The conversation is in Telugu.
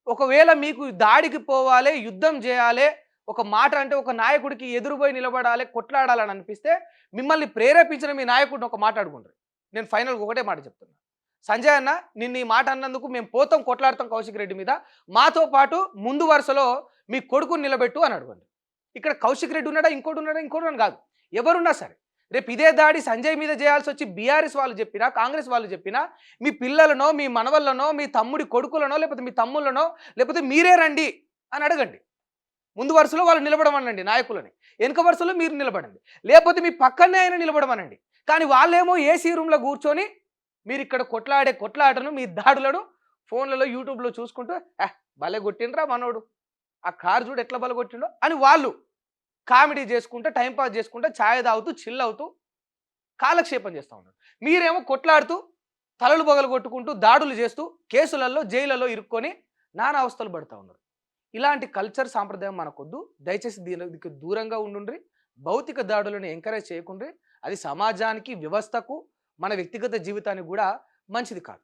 ఒకవేళ మీకు దాడికి పోవాలే, యుద్ధం జేయాలే, ఒక మాట అంటే ఒక నాయకుడికి ఎదురుబోయి నిలబడాలే, కొట్లాడాలని అనిపిస్తే మిమ్మల్ని ప్రేరేపించిన మీ నాయకుడిని ఒక మాట అడుగుండ్రి. నేను ఫైనల్‌గా ఒకటే మాట చెప్తున్నా. సంజయ్ అన్న నిన్ను ఈ మాట అన్నందుకు మేము పోతాం కొట్లాడతాం కౌశిక్ రెడ్డి మీద. మాతో పాటు ముందు వరుసలో మీ కొడుకుని నిలబెట్టు అని అడగండి. ఇక్కడ కౌశిక్ రెడ్డి ఉన్నాడా, ఇంకోటి ఉన్నాడా, ఇంకోటి కాదు. ఎవరున్నా సరే. రేపు ఇదే దాడి సంజయ్ మీద చేయాల్సొచ్చి బీఆర్ఎస్ వాళ్ళు చెప్పినా, కాంగ్రెస్ వాళ్ళు చెప్పినా, మీ పిల్లలనో, మీ మనవళ్ళనో, మీ తమ్ముడి కొడుకులనో, లేకపోతే మీ తమ్ముళ్ళనో, లేకపోతే మీరే రండి అని అడగండి. ముందు వరుసలో వాళ్ళు నిలబడమనండి నాయకులని. వెనక వరుసలో మీరు నిలబడండి. లేకపోతే మీ పక్కనే అయినా నిలబడమనండి. కానీ వాళ్ళేమో ఏసీ రూమ్‌లో కూర్చొని మీరిక్కడ కొట్లాడే కొట్లాటను, మీ దాడులను ఫోన్‌లలో, యూట్యూబ్‌లో చూసుకుంటూ భలే కొట్టిండ్రా మనోడు. ఆ కారు చూడు ఎట్లా బలగొట్టిండో అని వాళ్ళు కామెడీ చేసుకుంటా, టైమ్ పాస్ చేసుకుంటా, ఛాయ్ తాగుతూ, చిల్ అవుతూ కాలక్షేపం చేస్తా ఉన్నారు. మీరేమో కొట్లాడుతూ, తలలు పగలగొట్టుకుంటూ, దాడులు చేస్తూ, కేసులలో, జైళ్లలో ఇరుక్కొని నానా అవస్థలు పడతా ఉన్నారు. ఇలాంటి కల్చర్ సాంప్రదాయం మనకొద్దు. దయచేసి దీనికి దూరంగా ఉండుండ్రి. భౌతిక దాడులను ఎంకరేజ్ చేయకుండ్రి. అది సమాజానికి, వ్యవస్థకు, మన వ్యక్తిగత జీవితానికి కూడా మంచిది కాదు.